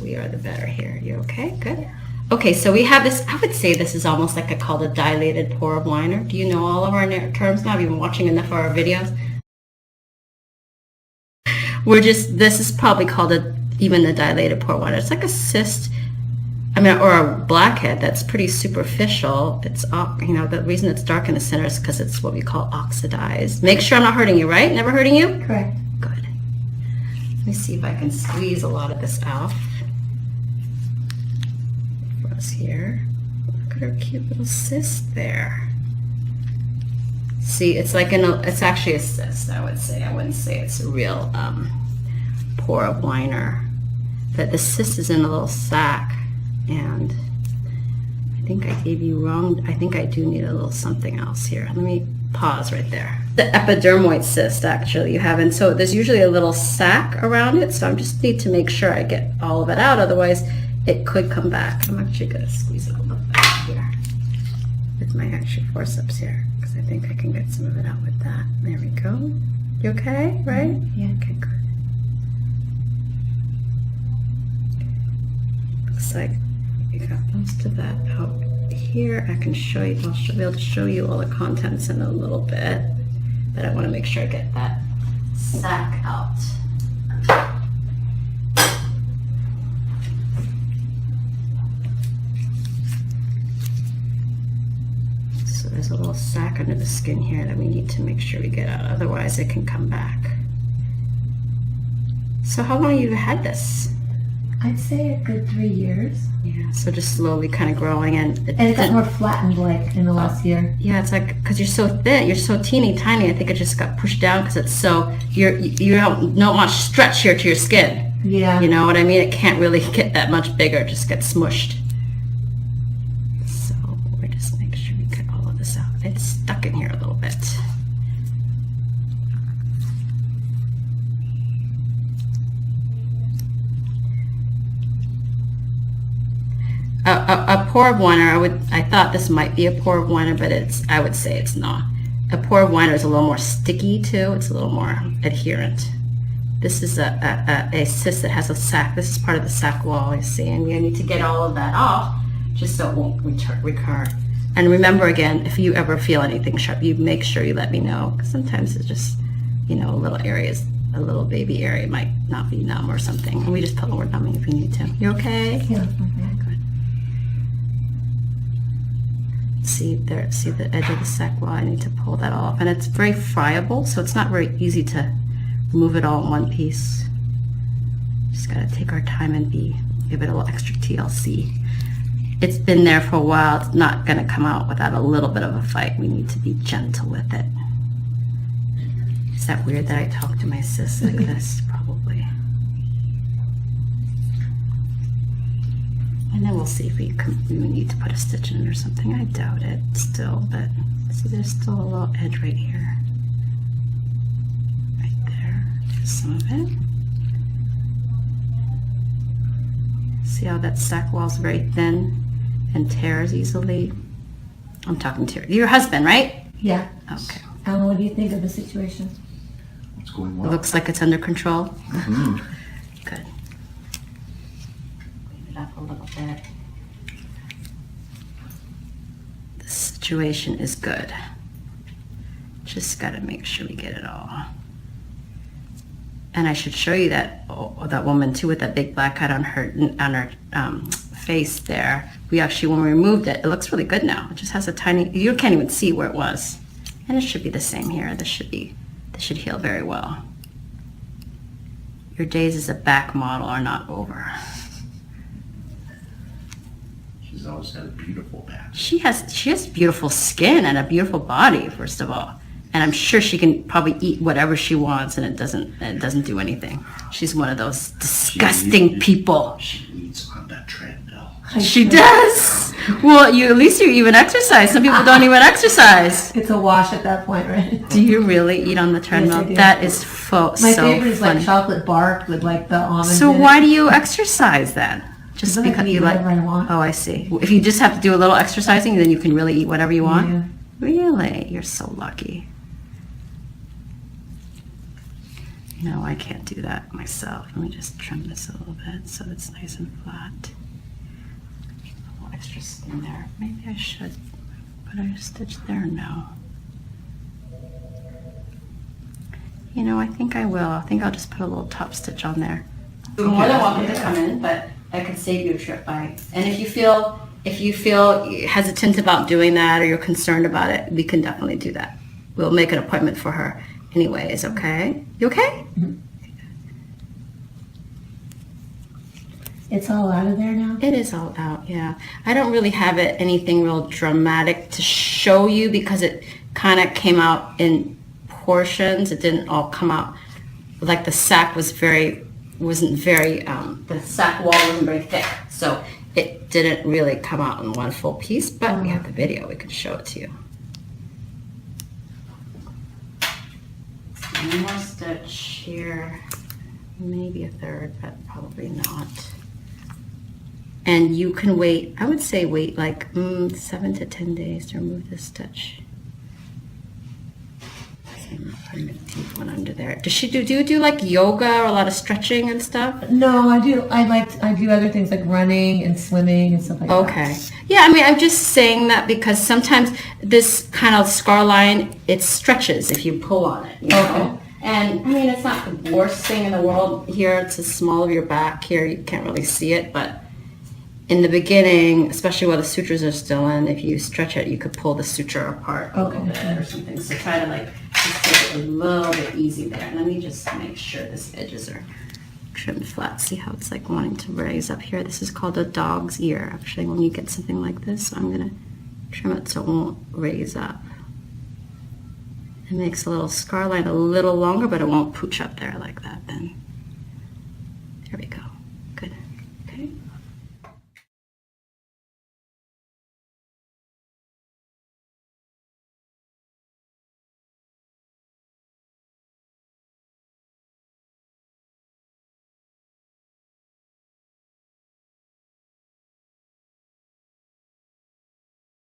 closer we are, the better here. You okay? Good. Okay, so we have this, I would say this is almost like called a dilated pore of liner. Do you know all of our terms now? Have you been watching enough of our videos? This is probably called even the dilated pore liner. It's like a cyst, or a blackhead that's pretty superficial. It's, the reason it's dark in the center is because it's what we call oxidized. Make sure I'm not hurting you, right? Never hurting you? Correct. Good. Let me see if I can squeeze a lot of this out. Here. Look at her cute little cyst there. See, it's like it's actually a cyst, I would say. I wouldn't say it's a real pore of liner. But the cyst is in a little sac, and I think I gave you wrong. I think I do need a little something else here. Let me pause right there. The epidermoid cyst, actually, you have, and so there's usually a little sac around it, so I just need to make sure I get all of it out, otherwise it could come back. I'm actually going to squeeze it a little bit here with my actual forceps here, because I think I can get some of it out with that. There we go. You okay, right? Yeah. Okay, good. Looks like we got most of that out here. I can show you, I'll be able to show you all the contents in a little bit, but I want to make sure I get that sac out. There's a little sac under the skin here that we need to make sure we get out, otherwise it can come back. So how long have you had this? I'd say a good 3 years. Yeah, so just slowly kind of growing, and it got more flattened like in the last year. Yeah, it's like, because you're so thin, you're so teeny tiny, I think it just got pushed down because it's so, you don't much stretch here to your skin. Yeah. You know what I mean? It can't really get that much bigger, it just gets smushed. So we're just making sure we get all of this out. It's stuck in here a little bit. A pore of liner, I thought this might be a pore of liner, but I would say it's not. A pore of liner is a little more sticky too. It's a little more adherent. This is a cyst that has a sac. This is part of the sac wall, you see, and you need to get all of that off just so it won't recur. And remember, again, if you ever feel anything sharp, you make sure you let me know. Sometimes it's just, a little areas, a little baby area might not be numb or something. And we just put more numbing if we need to. You okay? Yeah. Good. See there, see the edge of the sac wall? I need to pull that off. And it's very friable, so it's not very easy to remove it all in one piece. Just gotta take our time and give it a little extra TLC. It's been there for a while. It's not gonna come out without a little bit of a fight. We need to be gentle with it. Is that weird that I talk to my sis like this? Probably. And then we'll see if we need to put a stitch in it or something. I doubt it still, but see, there's still a little edge right here. Right there. Just some of it. See how that sac wall is very thin and tears easily? I'm talking to your husband, right? Yeah. Okay. Alan, what do you think of the situation? It's going well. It looks like it's under control. Mm-hmm. Good. Clean it up a little bit. The situation is good. Just got to make sure we get it all. And I should show you that woman too with that big blackhead on her face there. We actually, when we removed it, it looks really good now. It just has a tiny, you can't even see where it was. And it should be the same here. This should heal very well. Your days as a back model are not over. She's always had a beautiful back. She has beautiful skin and a beautiful body, first of all. And I'm sure she can probably eat whatever she wants, and it doesn't do anything. She's one of those disgusting people. She eats on that treadmill. She does. Well, at least you even exercise. Some people don't even exercise. It's a wash at that point, right? Do you really eat on the treadmill? Yes, I do. That is My so favorite is funny. like chocolate bark with like the almonds. So in why it. do you exercise then? Just Because I because can eat you like? whatever I want. Oh, I see. If you just have to do a little exercising, then you can really eat whatever you want. Yeah. Really, you're so lucky. No, I can't do that myself. Let me just trim this a little bit so it's nice and flat. A little extra skin there. Maybe I should put a stitch there. No. You know, I think I will. I think I'll just put a little top stitch on there. You're more than welcome to come in, but I could save you a trip by. And if you feel hesitant about doing that or you're concerned about it, we can definitely do that. We'll make an appointment for her anyways, okay? You okay? Mm-hmm. It's all out of there now? It is all out, yeah. I don't really have anything real dramatic to show you because it kind of came out in portions. It didn't all come out. Like the sack wasn't very, the sack wall wasn't very thick. So it didn't really come out in one full piece, but we have the video. We could show it to you. One more stitch here, maybe a third, but probably not. And you can wait, I would say wait like 7 to 10 days to remove this stitch. I'm putting a deep one under there. Does she do you do like yoga or a lot of stretching and stuff? No, I do. I do other things like running and swimming and stuff like that. Okay. Yeah, I mean, I'm just saying that because sometimes this kind of scar line, it stretches if you pull on it, you know? Okay. And I mean, it's not the worst thing in the world here. It's the small of your back here. You can't really see it, but in the beginning, especially while the sutures are still in, if you stretch it, you could pull the suture apart a little bit or something. So try to like just take it a little bit easy there. Let me just make sure these edges are trimmed flat. See how it's like wanting to raise up here? This is called a dog's ear, actually, when you get something like this. So I'm going to trim it so it won't raise up. It makes a little scar line a little longer, but it won't pooch up there like that then. There we go.